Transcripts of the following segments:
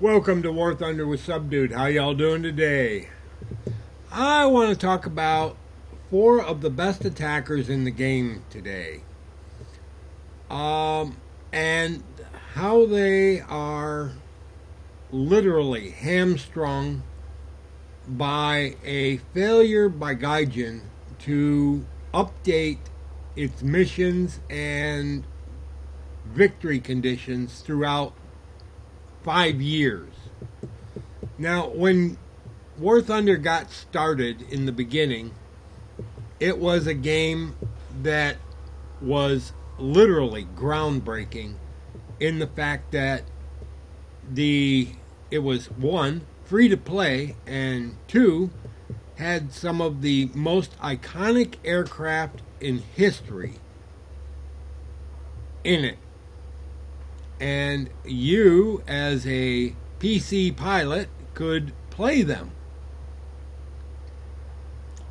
Welcome to War Thunder with Subdued. How y'all doing today? I want to talk about four of the best attackers in the game today. And how they are literally hamstrung by a failure by Gaijin to update its missions and victory conditions throughout 5 years. Now, when War Thunder got started in the beginning, it was a game that was literally groundbreaking in the fact that it was one, free to play, and two, had some of the most iconic aircraft in history in it. And you, as a PC pilot, could play them.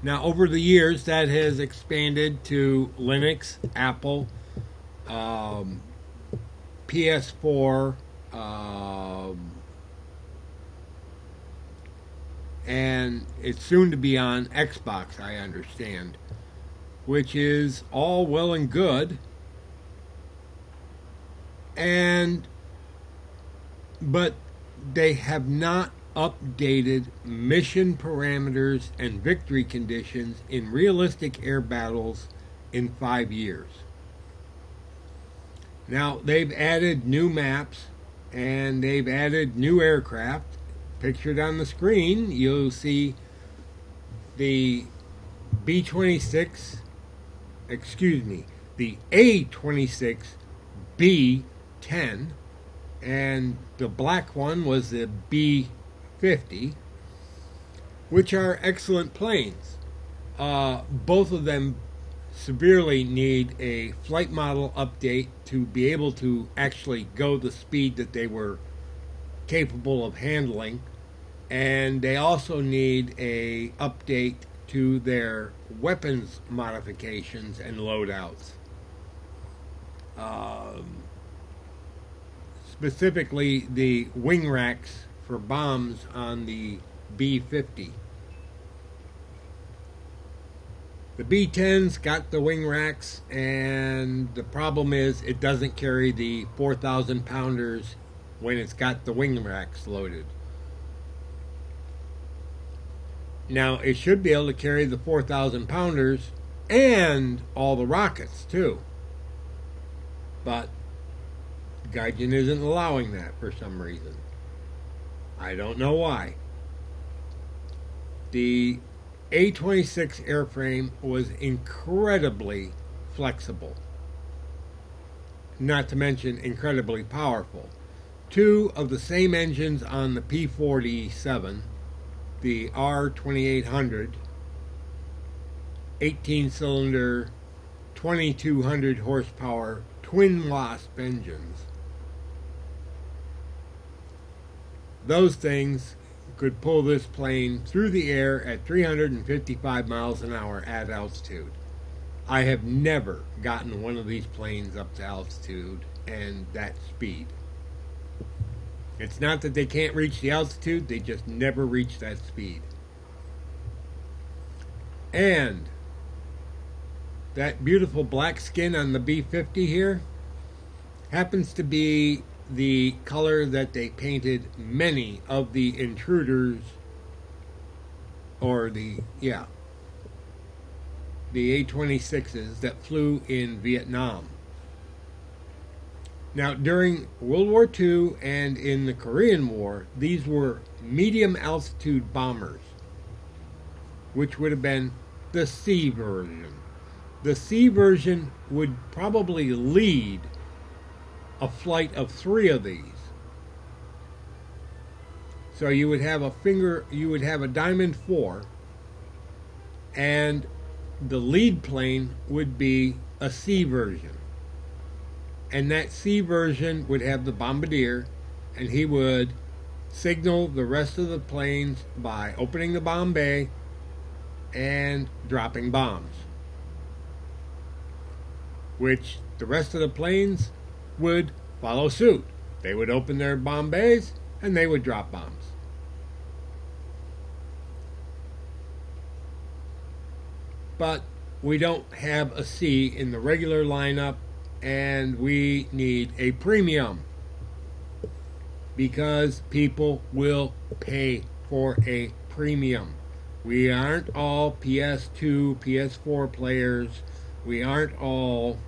Now, over the years, that has expanded to Linux, Apple, PS4, and it's soon to be on Xbox, I understand, which is all well and good. But they have not updated mission parameters and victory conditions in realistic air battles in 5 years. Now, they've added new maps and they've added new aircraft. Pictured on the screen, you'll see the B-26, the A-26B-10, and the black one was the B-50, which are excellent planes. Both of them severely need a flight model update to be able to actually go the speed that they were capable of handling, and they also need a update to their weapons modifications and loadouts. Specifically the wing racks for bombs on the B-50. The B-10's got the wing racks, and the problem is it doesn't carry the 4,000 pounders when it's got the wing racks loaded. Now, it should be able to carry the 4,000 pounders and all the rockets too, but Gaijin isn't allowing that for some reason. I don't know why. The A-26 airframe was incredibly flexible, not to mention incredibly powerful. Two of the same engines on the P-47, the R-2800, 18-cylinder, 2,200 horsepower twin Wasp engines. Those things could pull this plane through the air at 355 miles an hour at altitude. I have never gotten one of these planes up to altitude and that speed. It's not that they can't reach the altitude, they just never reach that speed. And that beautiful black skin on the B-50 here happens to be the color that they painted many of the intruders, or the A-26s that flew in Vietnam. Now, during World War II and in the Korean War, these were medium altitude bombers, which would have been the C version. The C version would probably lead a flight of 3 of these. So you would have a Diamond 4, and the lead plane would be a C version. And that C version would have the bombardier, and he would signal the rest of the planes by opening the bomb bay and dropping bombs, which the rest of the planes would follow suit. They would open their bomb bays and they would drop bombs. But we don't have a C in the regular lineup, and we need a premium because people will pay for a premium. We aren't all PS2, PS4 players. We aren't all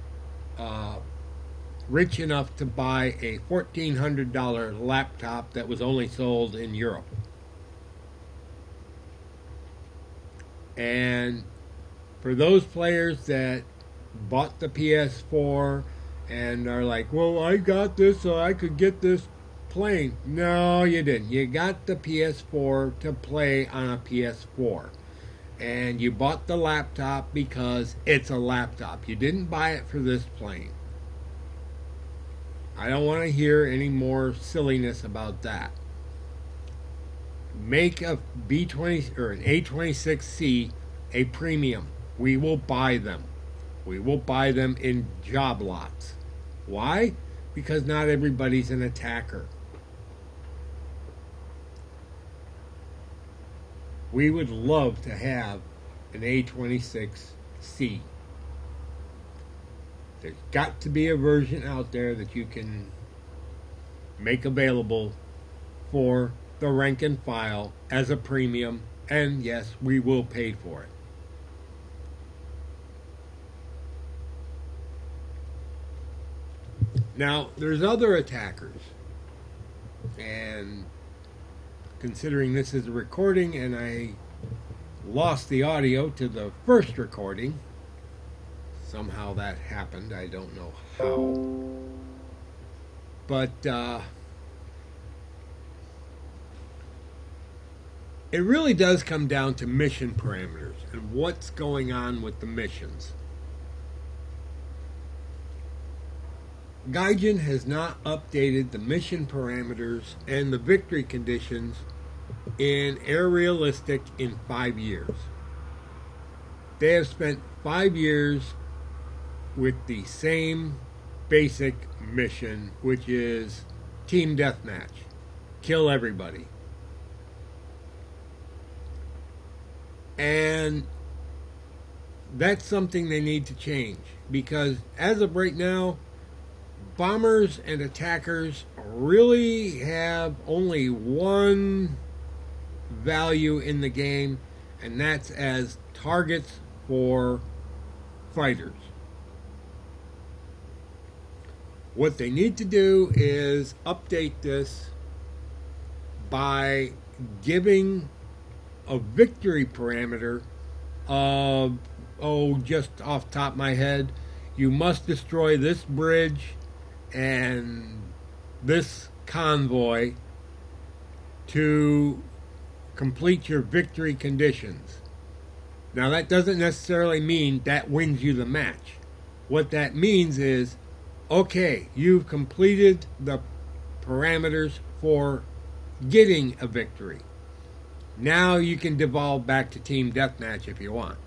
rich enough to buy a $1,400 laptop that was only sold in Europe. And for those players that bought the PS4 and are like, well, I got this so I could get this playing. No, you didn't. You got the PS4 to play on a PS4. And you bought the laptop because it's a laptop. You didn't buy it for this playing. I don't want to hear any more silliness about that. Make a B20 or an A26C a premium. We will buy them. We will buy them in job lots. Why? Because not everybody's an attacker. We would love to have an A26C. There's got to be a version out there that you can make available for the rank and file as a premium, and yes, we will pay for it. Now, there's other attackers, and considering this is a recording and I lost the audio to the first recording, somehow that happened, I don't know how, but it really does come down to mission parameters and what's going on with the missions. Gaijin has not updated the mission parameters and the victory conditions in Air Realistic in 5 years. They have spent 5 years with the same basic mission, which is team deathmatch. Kill everybody. And that's something they need to change, because as of right now, bombers and attackers really have only one value in the game, and that's as targets for fighters. What they need to do is update this by giving a victory parameter of, just off the top of my head, you must destroy this bridge and this convoy to complete your victory conditions. Now, that doesn't necessarily mean that wins you the match. What that means is, okay, you've completed the parameters for getting a victory. Now you can devolve back to team deathmatch if you want.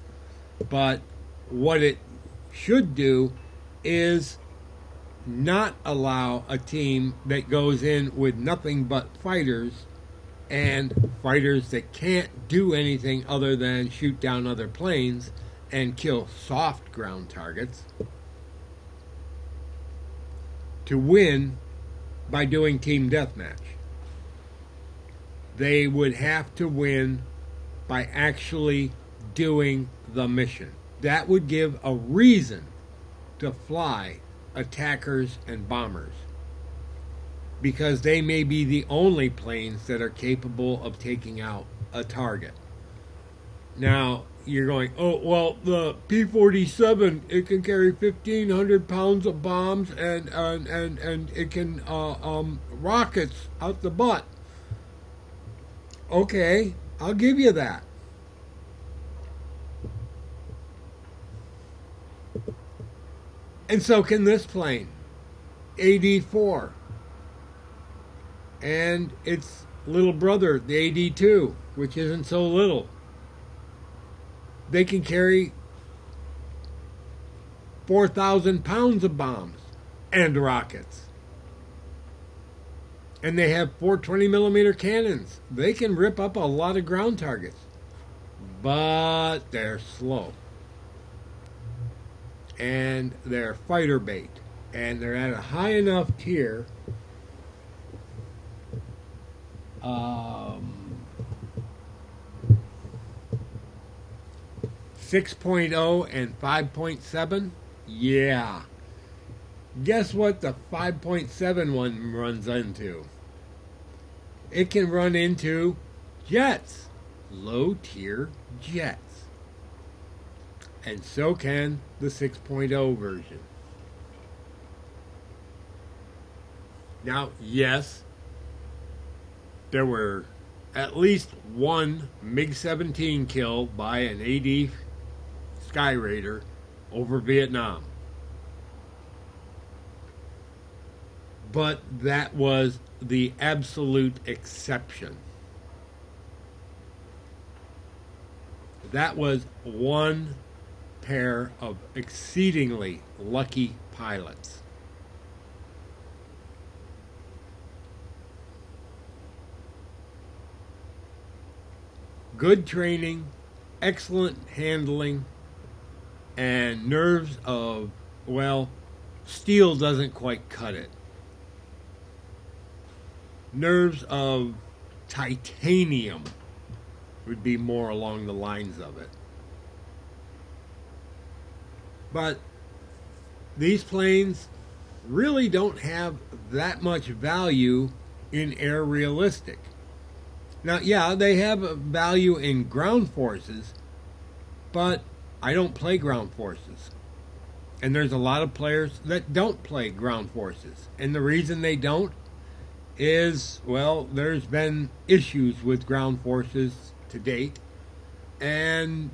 But what it should do is not allow a team that goes in with nothing but fighters and fighters that can't do anything other than shoot down other planes and kill soft ground targets to win by doing team deathmatch. They would have to win by actually doing the mission. That would give a reason to fly attackers and bombers, because they may be the only planes that are capable of taking out a target. Now, you're going, oh, well, the P-47, it can carry 1,500 pounds of bombs and it can rockets out the butt. Okay, I'll give you that. And so can this plane, AD-4. And its little brother, the AD-2, which isn't so little. They can carry 4,000 pounds of bombs and rockets. And they have 420 millimeter cannons. They can rip up a lot of ground targets, but they're slow. And they're fighter bait. And they're at a high enough tier. 6.0 and 5.7. Yeah. Guess what the 5.7 one runs into? It can run into jets, low tier jets. And so can the 6.0 version. Now, yes, there were at least one MiG-17 kill by an AD Sky Raider over Vietnam. But that was the absolute exception. That was one pair of exceedingly lucky pilots. Good training, excellent handling, and nerves of, well, steel doesn't quite cut it. Nerves of titanium would be more along the lines of it. But these planes really don't have that much value in air realistic. Now, yeah, they have a value in ground forces, but I don't play ground forces. And there's a lot of players that don't play ground forces. And the reason they don't is, well, there's been issues with ground forces to date, and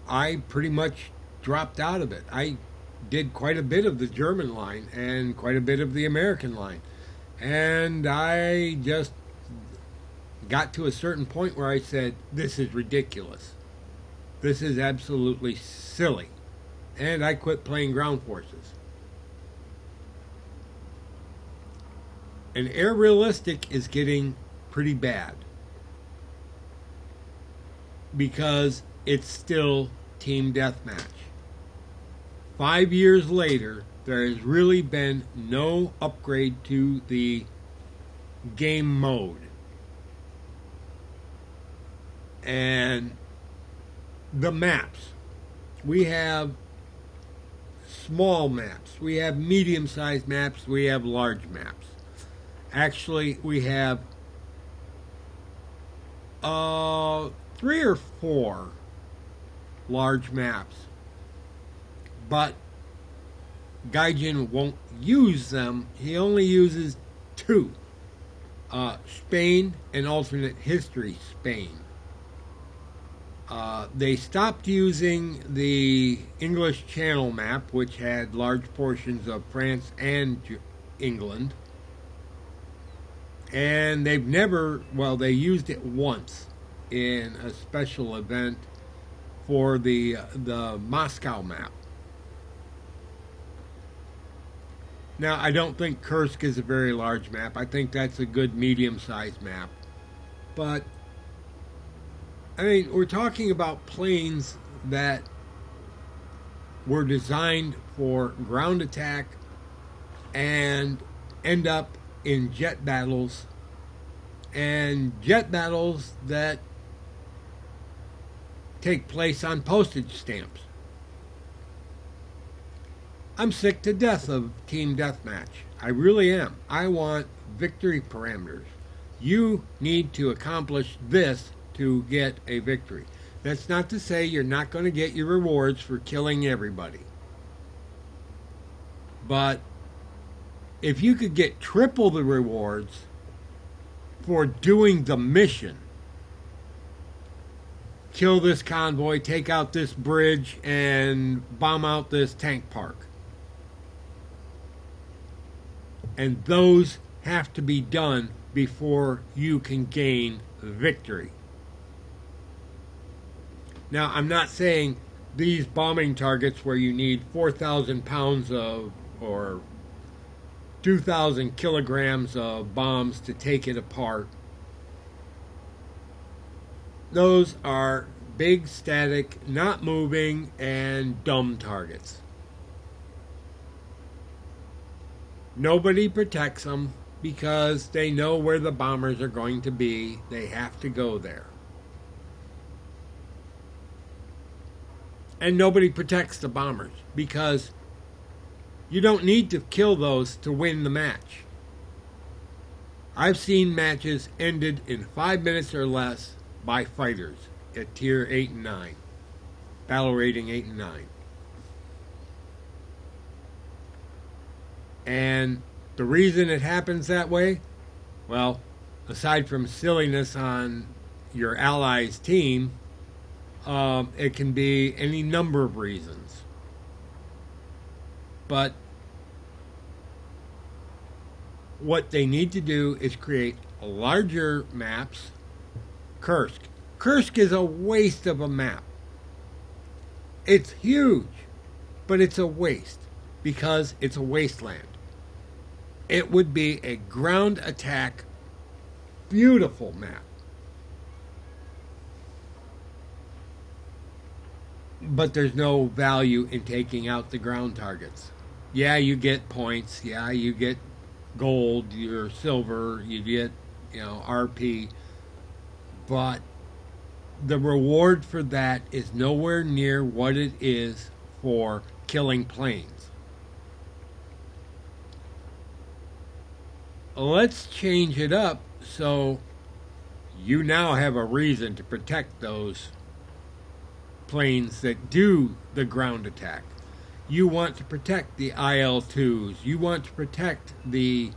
I pretty much dropped out of it. I did quite a bit of the German line and quite a bit of the American line, and I just got to a certain point where I said, this is ridiculous. This is absolutely silly. And I quit playing ground forces. And air realistic is getting pretty bad because it's still team deathmatch. 5 years later, there has really been no upgrade to the game mode. And the maps. We have small maps. We have medium-sized maps. We have large maps. Actually, we have 3 or 4 large maps. But Gaijin won't use them. He only uses 2. Spain and alternate history Spain. They stopped using the English Channel map, which had large portions of France and England. And they've never, well, they used it once in a special event for the Moscow map. Now, I don't think Kursk is a very large map. I think that's a good medium-sized map. But, I mean, we're talking about planes that were designed for ground attack and end up in jet battles, and jet battles that take place on postage stamps. I'm sick to death of team deathmatch. I really am. I want victory parameters. You need to accomplish this to get a victory. That's not to say you're not going to get your rewards for killing everybody. But if you could get triple the rewards for doing the mission, kill this convoy, take out this bridge, and bomb out this tank park. And those have to be done before you can gain victory. Now, I'm not saying these bombing targets where you need 4,000 pounds of, or 2,000 kilograms of bombs to take it apart. Those are big, static, not moving, and dumb targets. Nobody protects them because they know where the bombers are going to be. They have to go there. And nobody protects the bombers because you don't need to kill those to win the match. I've seen matches ended in 5 minutes or less by fighters at tier 8 and 9. Battle rating 8 and 9. And the reason it happens that way, well, aside from silliness on your ally's team, it can be any number of reasons. But what they need to do is create larger maps. Kursk. Kursk is a waste of a map. It's huge, but it's a waste because it's a wasteland. It would be a ground attack, beautiful map. But there's no value in taking out the ground targets. Yeah, you get points. Yeah, you get gold, your silver, you get, RP. But the reward for that is nowhere near what it is for killing planes. Let's change it up so you now have a reason to protect those planes that do the ground attack. You want to protect the IL-2s. You want to protect the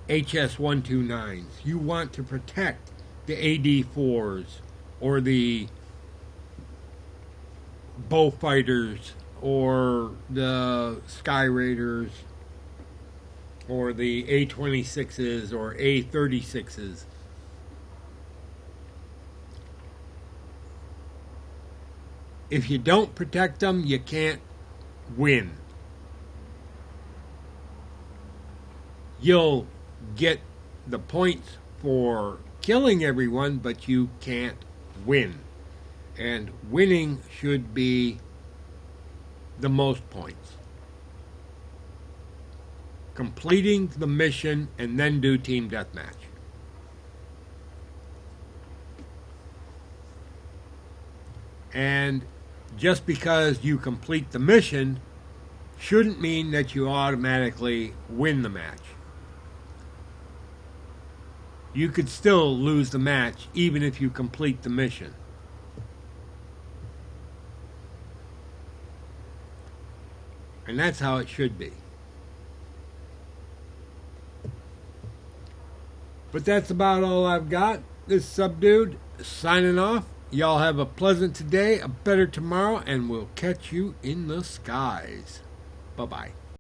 HS-129s. You want to protect the AD-4s or the Beaufighters or the Sky Raiders or the A-26s or A-36s. If you don't protect them, you can't win. You'll get the points for killing everyone, but you can't win. And winning should be the most points. Completing the mission and then do team deathmatch. And just because you complete the mission shouldn't mean that you automatically win the match. You could still lose the match even if you complete the mission. And that's how it should be. But that's about all I've got. This Subdued signing off. Y'all have a pleasant today, a better tomorrow, and we'll catch you in the skies. Bye-bye.